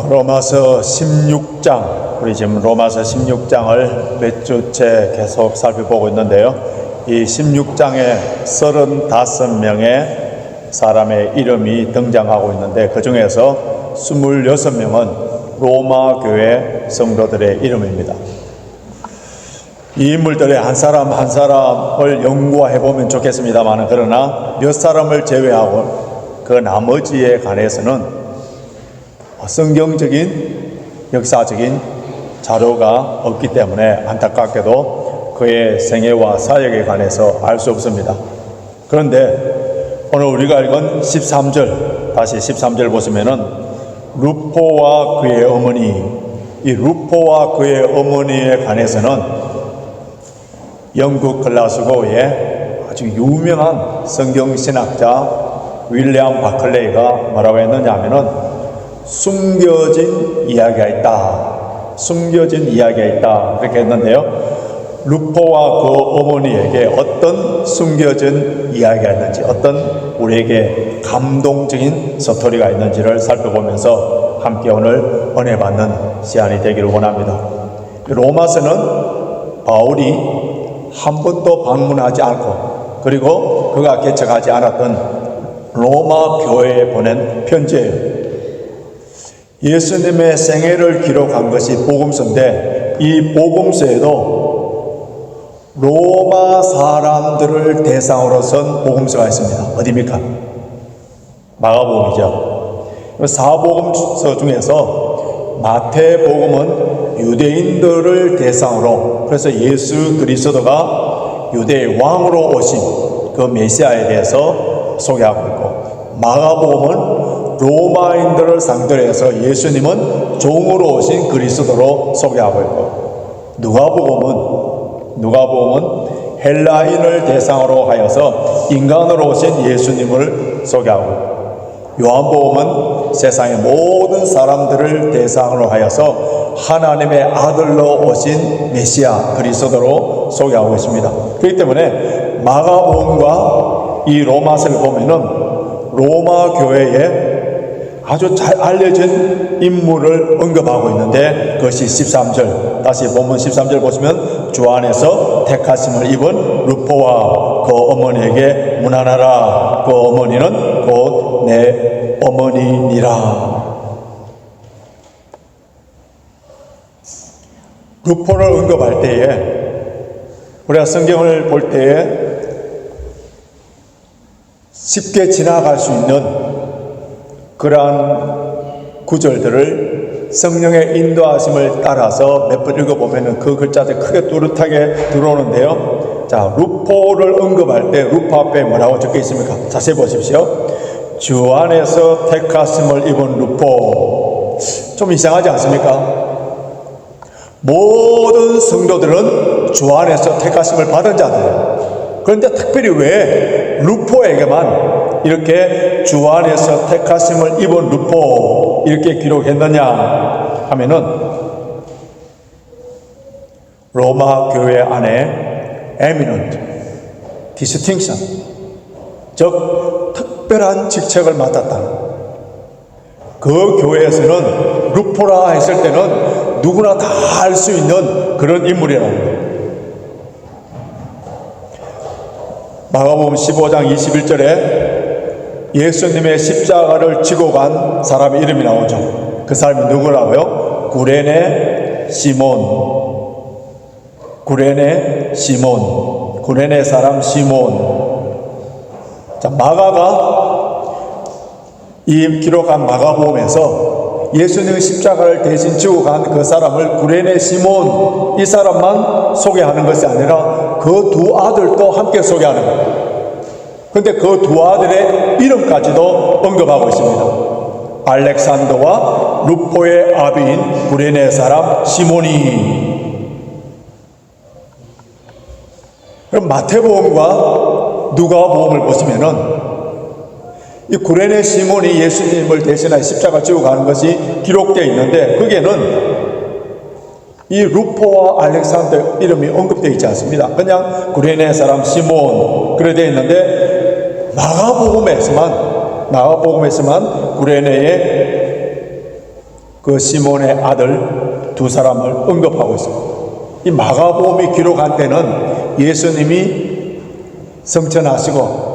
로마서 16장, 우리 지금 로마서 16장을 몇 주째 계속 살펴보고 있는데요. 이 16장에 35명의 사람의 이름이 등장하고 있는데 그 중에서 26명은 로마 교회 성도들의 이름입니다. 이 인물들의 한 사람 한 사람을 연구해 보면 좋겠습니다만, 그러나 몇 사람을 제외하고 그 나머지에 관해서는 성경적인 역사적인 자료가 없기 때문에 안타깝게도 그의 생애와 사역에 관해서 알 수 없습니다. 그런데 오늘 우리가 읽은 13절, 다시 13절 보시면은 루포와 그의 어머니, 이 루포와 그의 어머니에 관해서는 영국 글라스고의 아주 유명한 성경신학자 윌리엄 바클레이가 뭐라고 했느냐 하면은 숨겨진 이야기가 있다. 숨겨진 이야기가 있다. 그렇게 했는데요. 루포와 그 어머니에게 어떤 숨겨진 이야기가 있는지, 어떤 우리에게 감동적인 스토리가 있는지를 살펴보면서 함께 오늘 은혜 받는 시간이 되기를 원합니다. 로마서는 바울이 한 번도 방문하지 않고 그리고 그가 개척하지 않았던 로마 교회에 보낸 편지예요. 예수님의 생애를 기록한 것이 복음서인데 이 복음서에도 로마 사람들을 대상으로 쓴 복음서가 있습니다. 어디입니까? 마가복음이죠. 사복음서 중에서 마태복음은 유대인들을 대상으로, 그래서 예수 그리스도가 유대의 왕으로 오신 그 메시아에 대해서 소개하고 있고, 마가복음은 로마인들을 상대로 해서 예수님은 종으로 오신 그리스도로 소개하고 있고, 누가복음은 헬라인을 대상으로 하여서 인간으로 오신 예수님을 소개하고 있고, 요한복음은 세상의 모든 사람들을 대상으로 하여서 하나님의 아들로 오신 메시아 그리스도로 소개하고 있습니다. 그렇기 때문에 마가복음과 이 로마서를 보면은 로마 교회에 아주 잘 알려진 인물을 언급하고 있는데 그것이 13절, 다시 본문 13절 보시면 주 안에서 택하심을 입은 루포와 그 어머니에게 문안하라. 그 어머니는 곧 내 어머니니라. 루포를 언급할 때에 우리가 성경을 볼 때에 쉽게 지나갈 수 있는 그러한 구절들을 성령의 인도하심을 따라서 몇 번 읽어보면 그 글자들이 크게 뚜렷하게 들어오는데요. 자, 루포를 언급할 때 루포 앞에 뭐라고 적혀 있습니까? 자세히 보십시오. 주 안에서 택하심을 입은 루포. 좀 이상하지 않습니까? 모든 성도들은 주 안에서 택하심을 받은 자들이에요. 그런데 특별히 왜 루포에게만 이렇게 주 안에서 택하심을 입은 루포 이렇게 기록했느냐 하면은 로마 교회 안에 eminent, distinction, 즉 특별한 직책을 맡았다는, 그 교회에서는 루포라 했을 때는 누구나 다 알 수 있는 그런 인물이라는 거예요. 마가복음 15장 21절에 예수님의 십자가를 지고 간 사람의 이름이 나오죠. 그 사람이 누구라고요? 구레네 시몬, 구레네 사람 시몬. 자, 마가가 이 기록한 마가복음에서 예수님의 십자가를 대신 지고 간 그 사람을 구레네 시몬, 이 사람만 소개하는 것이 아니라 그 두 아들도 함께 소개하는 거예요. 그런데 그 두 아들의 이름까지도 언급하고 있습니다. 알렉산더와 루포의 아비인 구레네 사람 시몬이. 그럼 마태복음과 누가복음을 보시면은 이 구레네 시몬이 예수님을 대신하여 십자가 지고 가는 것이 기록되어 있는데 거기에는 이 루포와 알렉산더 이름이 언급되어 있지 않습니다. 그냥 구레네 사람 시몬 그래 되어 있는데 마가복음에서만 구레네의 그 시몬의 아들 두 사람을 언급하고 있습니다. 이 마가복음이 기록한 때는 예수님이 성천하시고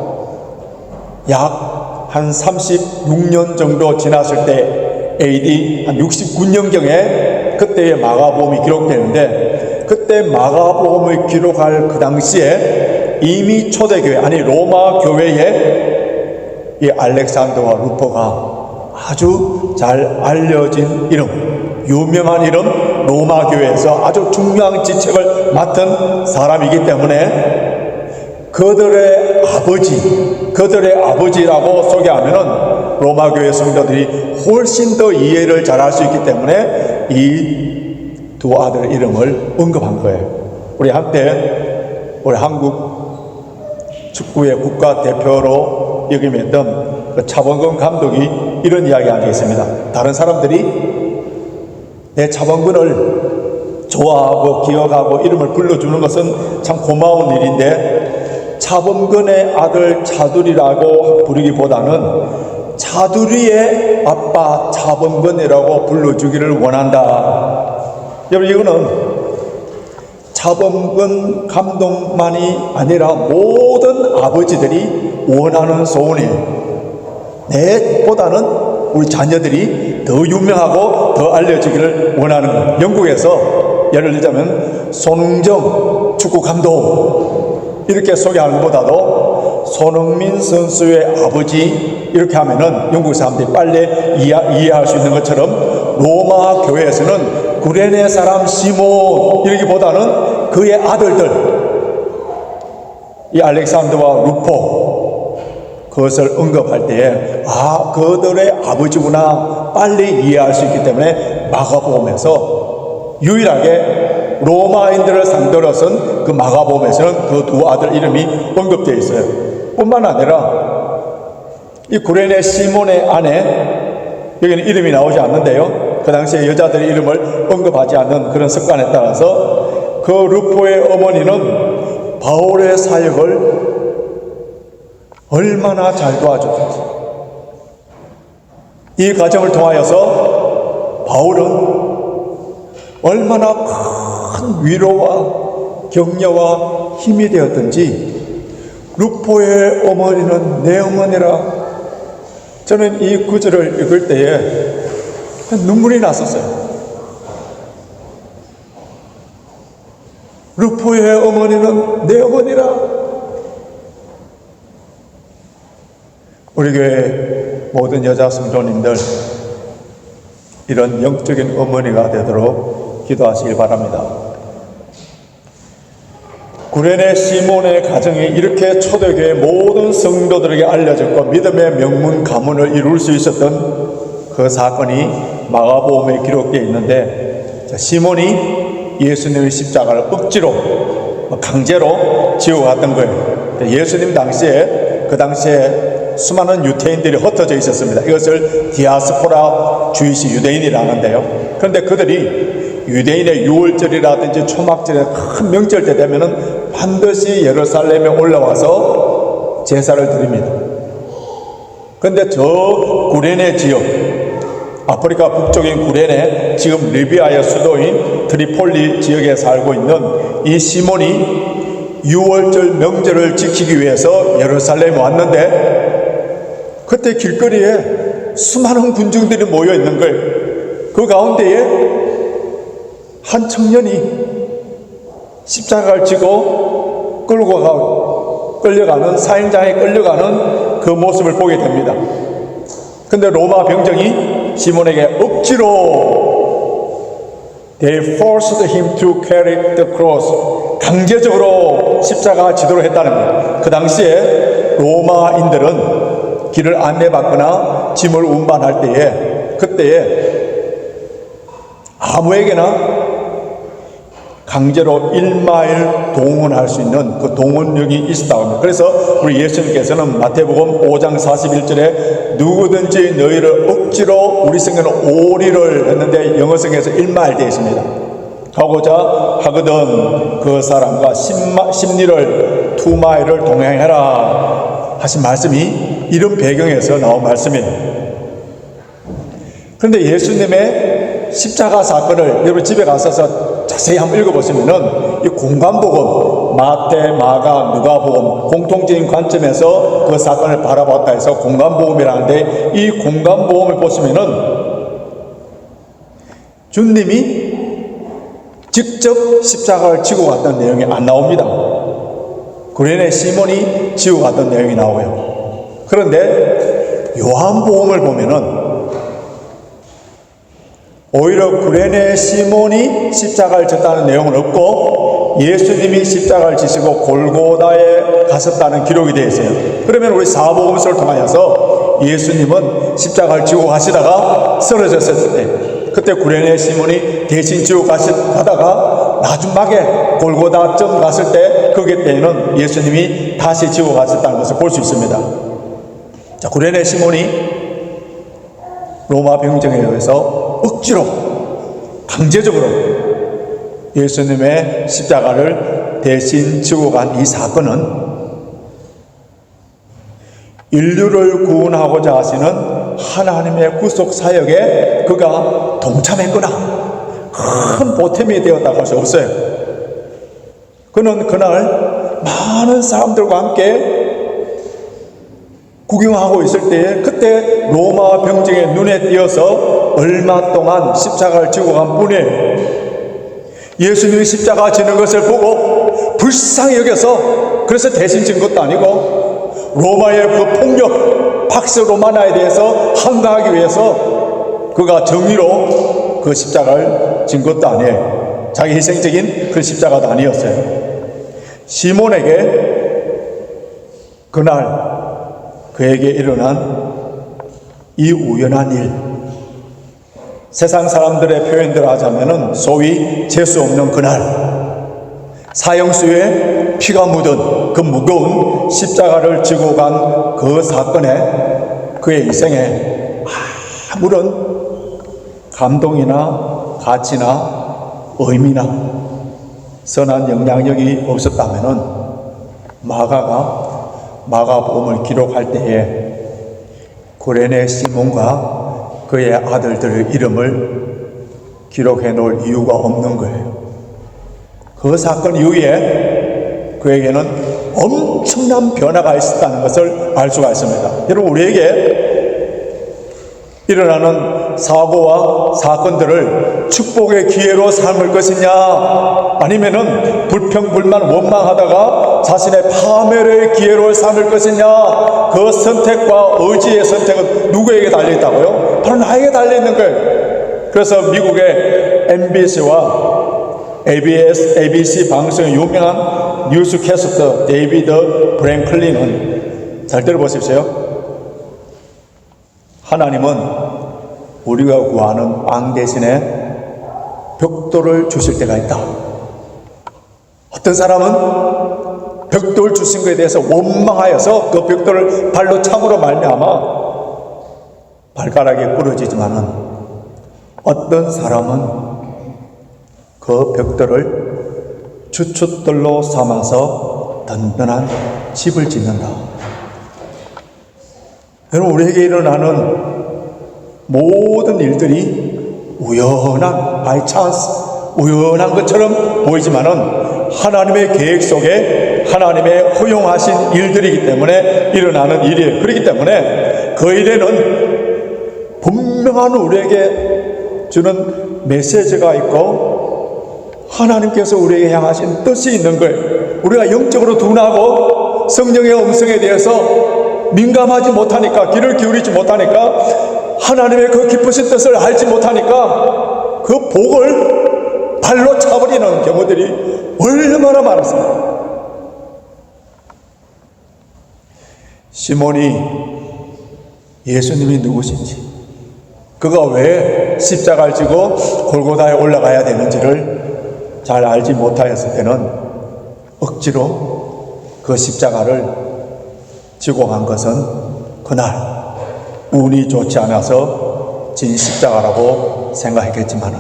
약 한 36년 정도 지났을 때 AD 한 69년경에 그때의 마가복음이 기록되는데, 그때 마가복음을 기록할 그 당시에 이미 초대교회, 아니 로마 교회에 이 알렉산더와 루포가 아주 잘 알려진 이름, 유명한 이름, 로마 교회에서 아주 중요한 직책을 맡은 사람이기 때문에 그들의 아버지라고 소개하면은 로마 교회 성도들이 훨씬 더 이해를 잘할 수 있기 때문에 이 두 아들 이름을 언급한 거예요. 우리 한때 우리 한국 축구의 국가대표로 역임했던 그 차범근 감독이 이런 이야기 한 게 있습니다. 다른 사람들이 내 차범근을 좋아하고 기억하고 이름을 불러주는 것은 참 고마운 일인데, 차범근의 아들 차두리라고 부르기보다는 차두리의 아빠 차범근이라고 불러주기를 원한다. 여러분, 이거는 차범근 감독만이 아니라 모든 아버지들이 원하는 소원이에요. 내보다는 우리 자녀들이 더 유명하고 더 알려지기를 원하는 거예요. 영국에서 예를 들자면 손흥정 축구 감독 이렇게 소개하는 것보다도 손흥민 선수의 아버지 이렇게 하면은 영국 사람들이 빨리 이해할 수 있는 것처럼, 로마 교회에서는 구레네 사람 시몬 이러기보다는 그의 아들들, 이 알렉산더와 루포, 그것을 언급할 때에 그들의 아버지구나 빨리 이해할 수 있기 때문에 마가복음에서 유일하게 로마인들을 상대로 쓴 그 마가복음에서는 그 두 아들 이름이 언급되어 있어요. 뿐만 아니라 이 구레네 시몬의 아내, 여기는 이름이 나오지 않는데요, 그 당시에 여자들의 이름을 언급하지 않는 그런 습관에 따라서 그 루포의 어머니는 바울의 사역을 얼마나 잘 도와줬는지, 이 과정을 통하여서 바울은 얼마나 큰 위로와 격려와 힘이 되었던지, 루포의 어머니는 내 어머니라, 저는 이 구절을 읽을 때에 눈물이 났었어요. 루포의 어머니는 내 어머니라. 우리 교회 모든 여자 성도님들, 이런 영적인 어머니가 되도록 기도하시길 바랍니다. 구레네 시몬의 가정이 이렇게 초대교회 모든 성도들에게 알려졌고 믿음의 명문 가문을 이룰 수 있었던 그 사건이 마가복음에 기록되어 있는데, 시몬이 예수님의 십자가를 억지로 강제로 지고 갔던 거예요. 예수님 당시에, 그 당시에 수많은 유대인들이 흩어져 있었습니다. 이것을 디아스포라 주이시 유대인이라 하는데요, 그런데 그들이 유대인의 유월절이라든지 초막절에 큰 명절 때 되면은 반드시 예루살렘에 올라와서 제사를 드립니다. 그런데 저 구레네 지역, 아프리카 북쪽인 구레네, 지금 리비아의 수도인 트리폴리 지역에 살고 있는 이 시몬이 유월절 명절을 지키기 위해서 예루살렘에 왔는데, 그때 길거리에 수많은 군중들이 모여 있는 거예요. 그 가운데에 한 청년이 십자가를 지고 끌려가는, 사형장에 끌려가는 그 모습을 보게 됩니다. 근데 로마 병정이 시몬에게 억지로 they forced him to carry the cross, 강제적으로 십자가 지도를 했다는 거예요. 그 당시에 로마인들은 길을 안내받거나 짐을 운반할 때에, 그때에 아무에게나 강제로 1마일 동원할 수 있는 그 동원령이 있었다고 합니다. 그래서 우리 예수님께서는 마태복음 5장 41절에 누구든지 너희를 억지로, 우리 성경은 오리를 했는데 영어성에서 1마일 되어 있습니다. 가고자 하거든 그 사람과 10리를 2마일을 동행해라 하신 말씀이 이런 배경에서 나온 말씀이에요. 그런데 예수님의 십자가 사건을 여러분 집에 가셔서 자세히 한번 읽어보시면은 이 공간복음, 마태, 마가, 누가복음 공통적인 관점에서 그 사건을 바라봤다 해서 공간복음이라는데, 이 공간복음을 보시면은 주님이 직접 십자가를 지고 갔던 내용이 안 나옵니다. 구레네 시몬이 지고 갔던 내용이 나오고요. 그런데 요한복음을 보면은 오히려 구레네 시몬이 십자가를 졌다는 내용은 없고 예수님이 십자가를 지시고 골고다에 가셨다는 기록이 되어 있어요. 그러면 우리 사복음서를 통하여서 예수님은 십자가를 지고 가시다가 쓰러졌을 때, 그때 구레네 시몬이 대신 지고 가다가 마지막에 골고다점 갔을 때, 그때에는 예수님이 다시 지고 가셨다는 것을 볼 수 있습니다. 자, 구레네 시몬이 로마 병정에 의해서 억지로 강제적으로 예수님의 십자가를 대신 지고 간 이 사건은 인류를 구원하고자 하시는 하나님의 구속 사역에 그가 동참했구나, 큰 보탬이 되었다고 할 수 없어요. 그는 그날 많은 사람들과 함께 구경하고 있을 때에 그때 로마 병정의 눈에 띄어서 얼마 동안 십자가를 지고 간 분이에요. 예수님이 십자가 지는 것을 보고 불쌍히 여겨서, 그래서 대신 진 것도 아니고 로마의 그 폭력 팍스 로마나에 대해서 항거하기 위해서 그가 정의로 그 십자가를 진 것도 아니에요. 자기 희생적인 그 십자가도 아니었어요. 시몬에게 그날 그에게 일어난 이 우연한 일, 세상 사람들의 표현대로 하자면은 소위 재수 없는 그날, 사형수의 피가 묻은 그 무거운 십자가를 지고 간 그 사건에, 그의 인생에 아무런 감동이나 가치나 의미나 선한 영향력이 없었다면은 마가가 마가복음을 기록할 때에 구레네 시몬과 그의 아들들의 이름을 기록해 놓을 이유가 없는 거예요. 그 사건 이후에 그에게는 엄청난 변화가 있었다는 것을 알 수가 있습니다. 여러분, 우리에게 일어나는 사고와 사건들을 축복의 기회로 삼을 것이냐, 아니면은 불평불만 원망하다가 자신의 파멸의 기회로 삼을 것이냐, 그 선택과 의지의 선택은 누구에게 달려있다고요? 바로 나에게 달려있는 거예요. 그래서 미국의 MBC와 ABC 방송의 유명한 뉴스캐스터 데이비드 브랭클린은, 잘 들어보십시오. 하나님은 우리가 구하는 왕 대신에 벽돌을 주실 때가 있다. 어떤 사람은 벽돌 주신 것에 대해서 원망하여서 그 벽돌을 발로 참으로 말미암아 발가락이 부러지지만은, 어떤 사람은 그 벽돌을 주춧돌로 삼아서 든든한 집을 짓는다. 여러분, 우리에게 일어나는 모든 일들이 우연한 바이 찬스, 우연한 것처럼 보이지만은 하나님의 계획 속에 하나님의 허용하신 일들이기 때문에 일어나는 일이에요. 그렇기 때문에 그 일에는 분명한 우리에게 주는 메시지가 있고 하나님께서 우리에게 향하신 뜻이 있는 거예요. 우리가 영적으로 둔하고 성령의 음성에 대해서 민감하지 못하니까, 귀를 기울이지 못하니까, 하나님의 그 깊으신 뜻을 알지 못하니까 그 복을 발로 차버리는 경우들이 얼마나 많았습니까? 시몬이 예수님이 누구신지, 그가 왜 십자가를 지고 골고다에 올라가야 되는지를 잘 알지 못하였을 때는 억지로 그 십자가를 지고 간 것은 그날 운이 좋지 않아서 진 십자가라고 생각했겠지만,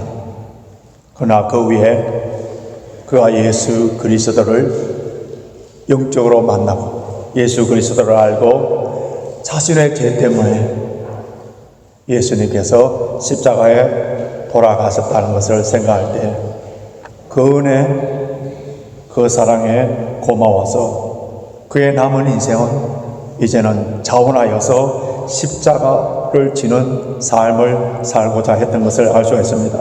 그러나 그 위에 그가 예수 그리스도를 영적으로 만나고 예수 그리스도를 알고 자신의 죄 때문에 예수님께서 십자가에 돌아가셨다는 것을 생각할 때 그 은혜, 그 사랑에 고마워서 그의 남은 인생은 이제는 자원하여서 십자가를 지는 삶을 살고자 했던 것을 알 수가 있습니다.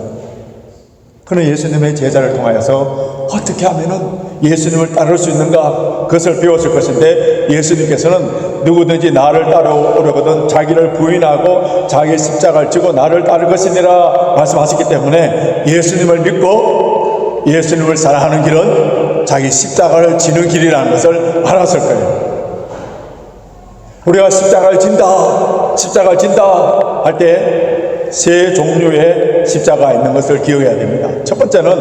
그는 예수님의 제자를 통하여서 어떻게 하면은 예수님을 따를 수 있는가 그것을 배웠을 것인데, 예수님께서는 누구든지 나를 따라오려거든 자기를 부인하고 자기 십자가를 지고 나를 따를 것이니라 말씀하셨기 때문에 예수님을 믿고 예수님을 사랑하는 길은 자기 십자가를 지는 길이라는 것을 알았을 거예요. 우리가 십자가를 진다 할 때 세 종류의 십자가가 있는 것을 기억해야 됩니다. 첫 번째는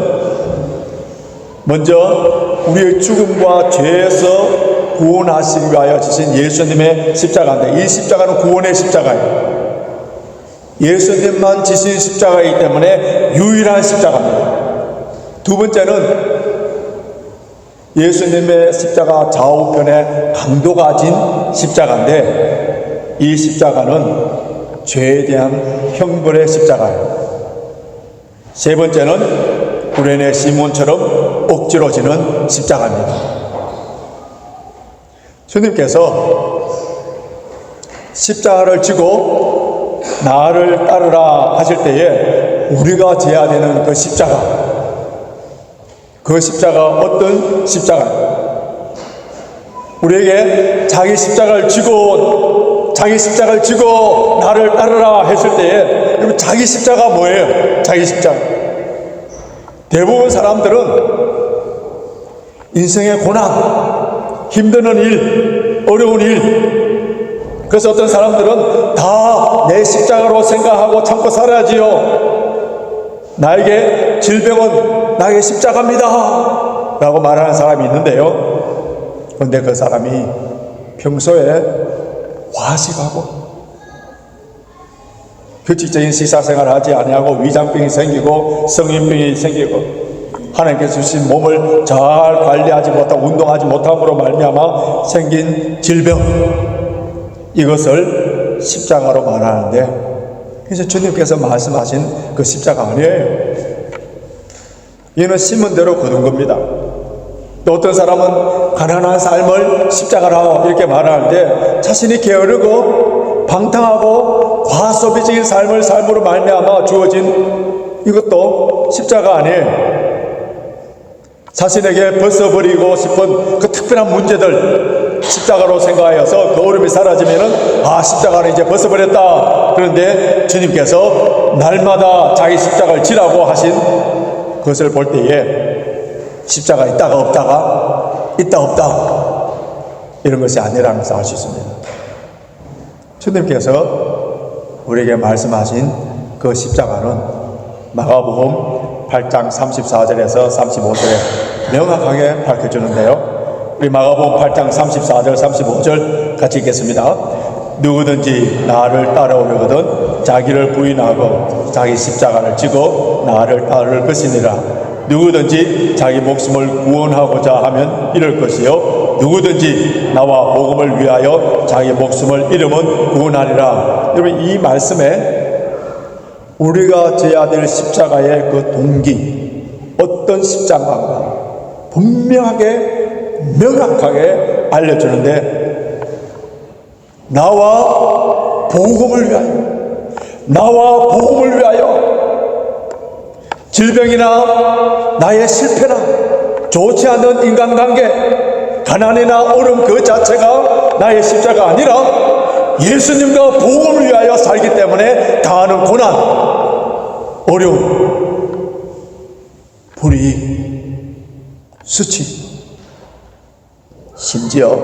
먼저 우리의 죽음과 죄에서 구원하시기 위하여 지신 예수님의 십자가인데, 이 십자가는 구원의 십자가예요. 예수님만 지신 십자가이기 때문에 유일한 십자가입니다. 두 번째는 예수님의 십자가 좌우편에 강도가 진 십자가인데, 이 십자가는 죄에 대한 형벌의 십자가예요. 세 번째는 구레네 시몬처럼 억지로 지는 십자가입니다. 주님께서 십자가를 지고 나를 따르라 하실 때에 우리가 져야 되는 그 십자가, 그 십자가 어떤 십자가예요? 우리에게 자기 십자가를 지고 나를 따르라 했을 때에, 그럼 자기 십자가 뭐예요? 자기 십자가. 대부분 사람들은 인생의 고난, 힘드는 일, 어려운 일, 그래서 어떤 사람들은 다 내 십자가로 생각하고 참고 살아야지요. 나에게 질병은 나에게 십자가입니다 라고 말하는 사람이 있는데요, 그런데 그 사람이 평소에 과식하고 규칙적인 식사생활을 하지 아니하고 위장병이 생기고 성인병이 생기고 하나님께서 주신 몸을 잘 관리하지 못하고 운동하지 못함으로 말미암아 생긴 질병, 이것을 십자가로 말하는데, 그래서 주님께서 말씀하신 그 십자가 아니에요. 이는 심은 대로 거둔 겁니다. 또 어떤 사람은 가난한 삶을 십자가라고 이렇게 말하는데, 자신이 게으르고 방탕하고 과소비적인 삶으로 말미암아 주어진 이것도 십자가 아니에요. 자신에게 벗어버리고 싶은 그 특별한 문제들 십자가로 생각하여서 그 어려움이 사라지면은 십자가는 이제 벗어버렸다. 그런데 주님께서 날마다 자기 십자가를 지라고 하신 그것을 볼 때에 십자가 있다가 없다 이런 것이 아니라는 것을 알 수 있습니다. 주님께서 우리에게 말씀하신 그 십자가는 마가복음 8장 34절에서 35절에 명확하게 밝혀주는데요, 우리 마가복음 8장 34절 35절 같이 읽겠습니다. 누구든지 나를 따라오려거든 자기를 부인하고 자기 십자가를 지고 나를 따를 것이니라. 누구든지 자기 목숨을 구원하고자 하면 잃을 것이요, 누구든지 나와 복음을 위하여 자기 목숨을 잃으면 구원하리라. 여러분, 이 말씀에 우리가 져야 될 십자가의 그 동기, 어떤 십자가인가 분명하게 명확하게 알려주는데, 나와 복음을 위하여 질병이나 나의 실패나 좋지 않은 인간관계, 가난이나 어려움 그 자체가 나의 십자가 아니라 예수님과 복음을 위하여 살기 때문에 당하는 고난, 어려움, 불이익, 수치, 심지어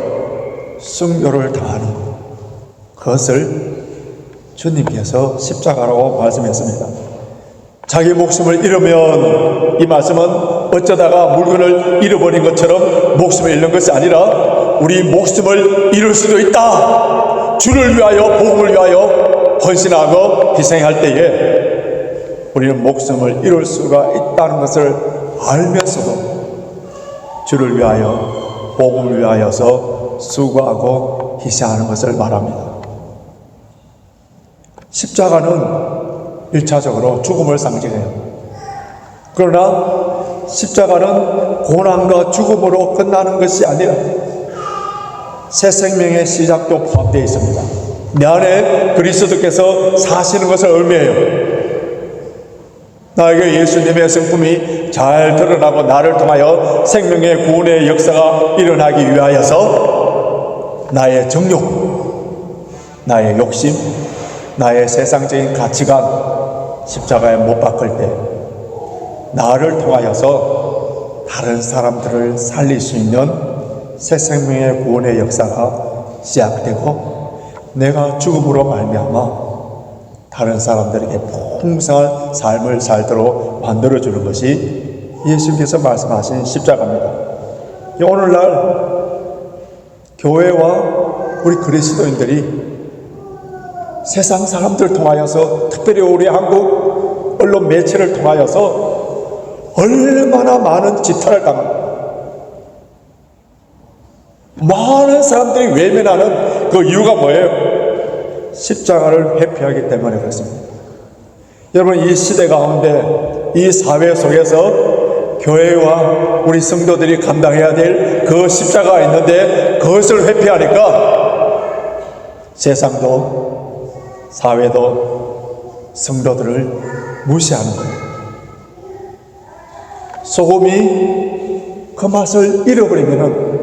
순교를 당하는 것, 그것을 주님께서 십자가라고 말씀했습니다. 자기 목숨을 잃으면, 이 말씀은 어쩌다가 물건을 잃어버린 것처럼 목숨을 잃는 것이 아니라 우리 목숨을 잃을 수도 있다. 주를 위하여 복음을 위하여 헌신하고 희생할 때에 우리는 목숨을 잃을 수가 있다는 것을 알면서도 주를 위하여 복음을 위하여서 수고하고 희생하는 것을 말합니다. 십자가는 1차적으로 죽음을 상징해요. 그러나 십자가는 고난과 죽음으로 끝나는 것이 아니라 새 생명의 시작도 포함되어 있습니다. 내 안에 그리스도께서 사시는 것을 의미해요. 나에게 예수님의 성품이 잘 드러나고 나를 통하여 생명의 구원의 역사가 일어나기 위하여서 나의 정욕, 나의 욕심, 나의 세상적인 가치관 십자가에 못 박을 때 나를 통하여서 다른 사람들을 살릴 수 있는 새 생명의 구원의 역사가 시작되고 내가 죽음으로 말미암아 다른 사람들에게 풍성한 삶을 살도록 만들어주는 것이 예수께서 말씀하신 십자가입니다. 오늘날 교회와 우리 그리스도인들이 세상 사람들을 통하여서 특별히 우리 한국 언론 매체를 통하여서 얼마나 많은 지탄을 당합니다. 많은 사람들이 외면하는 그 이유가 뭐예요? 십자가를 회피하기 때문에 그렇습니다. 여러분, 이 시대 가운데 이 사회 속에서 교회와 우리 성도들이 감당해야 될 그 십자가가 있는데 그것을 회피하니까 세상도 사회도 성도들을 무시하는 거예요. 소금이 그 맛을 잃어버리면은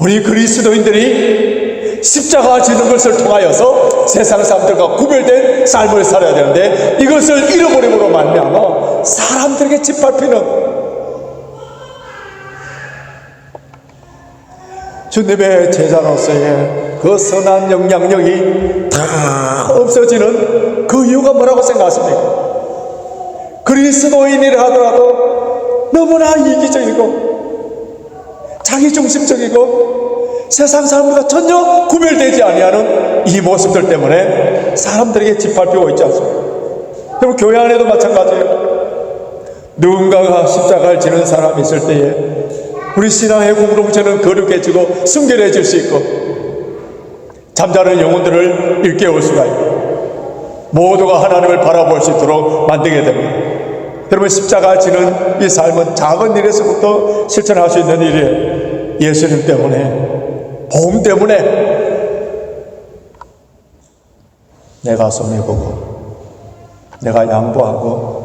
우리 그리스도인들이 십자가 지는 것을 통하여서 세상 사람들과 구별된 삶을 살아야 되는데 이것을 잃어버림으로 말미암아 사람들에게 짓밟히는 주님의 제자로서의 그 선한 영향력이 다 없어지는 그 이유가 뭐라고 생각하십니까? 그리스도인이라 하더라도 너무나 이기적이고 자기중심적이고 세상 사람들과 전혀 구별되지 아니하는 이 모습들 때문에 사람들에게 짓밟히고 있지 않습니까? 여러분, 교회 안에도 마찬가지예요. 누군가가 십자가를 지는 사람이 있을 때에 우리 신앙의 공동체는 거룩해지고 순결해질 수 있고 잠자는 영혼들을 일깨울 수가 있고 모두가 하나님을 바라볼 수 있도록 만들게 됩니다. 여러분, 십자가 지는 이 삶은 작은 일에서부터 실천할 수 있는 일이에요. 예수님 때문에, 복음 때문에 내가 손해 보고 내가 양보하고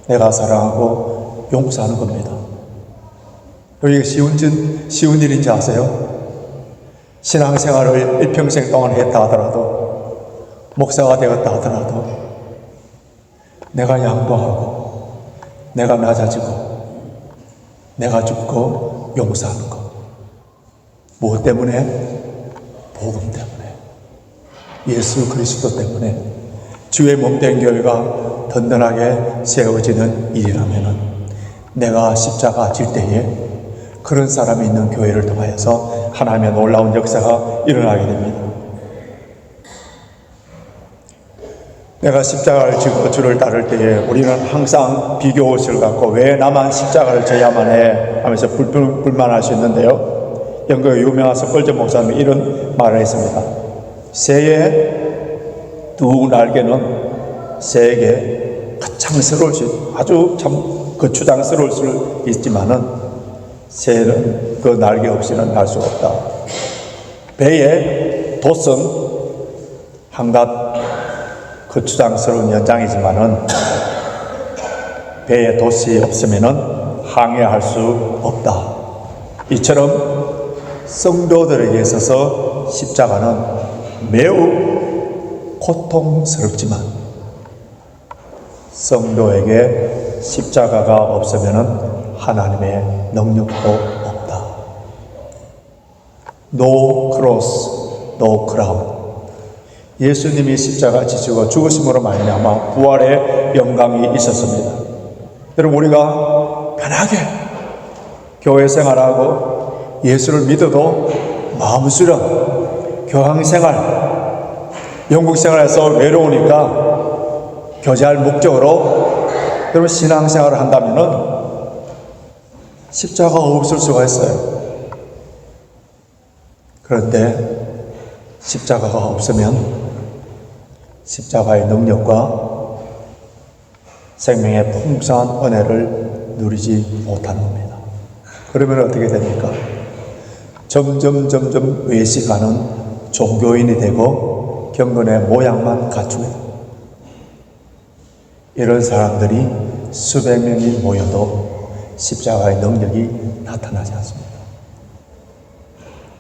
내가 사랑하고 용서하는 겁니다. 이게 쉬운 일인지 아세요? 신앙생활을 일평생 동안 했다 하더라도 목사가 되었다 하더라도 내가 양보하고 내가 낮아지고 내가 죽고 용서하는 것. 무엇 때문에? 복음 때문에, 예수 그리스도 때문에 주의 몸된 교회가 든든하게 세워지는 일이라면 내가 십자가 질 때에 그런 사람이 있는 교회를 통하여서 하나님의 놀라운 역사가 일어나게 됩니다. 내가 십자가를 지고 주를 따를 때에 우리는 항상 비교의식을 갖고 왜 나만 십자가를 져야만 해 하면서 불만할 수 있는데요. 영국의 유명한 스펄전 목사님이 이런 말을 했습니다. 새의 두 날개는 새에게 가창스러울 수, 아주 참 거추장스러울 수 있지만은 새는 그 날개 없이는 날 수가 없다. 배의 돛은 한갓 거추장스러운 연장이지만은 배의 돛이 없으면은 항해할 수 없다. 이처럼 성도들에게 있어서 십자가는 매우 고통스럽지만 성도에게 십자가가 없으면은 하나님의 능력도 없다. No cross, no crown. 예수님이 십자가 지시고 죽으심으로 말미암아 부활의 영광이 있었습니다. 여러분, 우리가 편하게 교회 생활하고 예수를 믿어도 마음 수련, 교황 생활, 영국 생활에서 외로우니까 교제할 목적으로 여러분 신앙 생활을 한다면은 십자가가 없을 수가 있어요. 그런데 십자가가 없으면 십자가의 능력과 생명의 풍성한 은혜를 누리지 못하는 겁니다. 그러면 어떻게 됩니까? 점점 외식하는 종교인이 되고 경건의 모양만 갖추게 됩니다. 이런 사람들이 수백 명이 모여도 십자가의 능력이 나타나지 않습니다.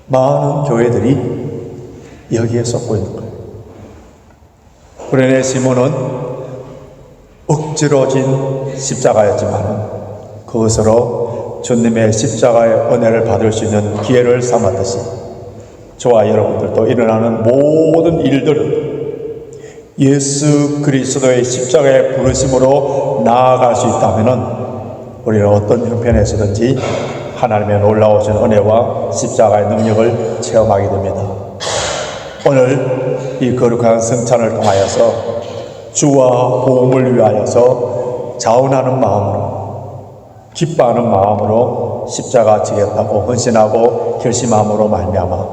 많은 교회들이 여기에 쏟고 있는 거예요. 구레네 시몬은 억지로 진 십자가였지만 그것으로 주님의 십자가의 은혜를 받을 수 있는 기회를 삼았듯이 저와 여러분들도 일어나는 모든 일들은 예수 그리스도의 십자가의 부르심으로 나아갈 수 있다면 우리는 어떤 형편에서든지 하나님의 놀라우신 은혜와 십자가의 능력을 체험하게 됩니다. 오늘 이 거룩한 성찬을 통하여서 주와 복음을 위하여서 자원하는 마음으로 기뻐하는 마음으로 십자가 지겠다고 헌신하고 결심함으로 말미암아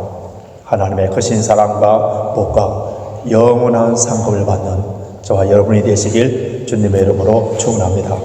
하나님의 크신 사랑과 복과 영원한 상급을 받는 저와 여러분이 되시길 주님의 이름으로 축원합니다.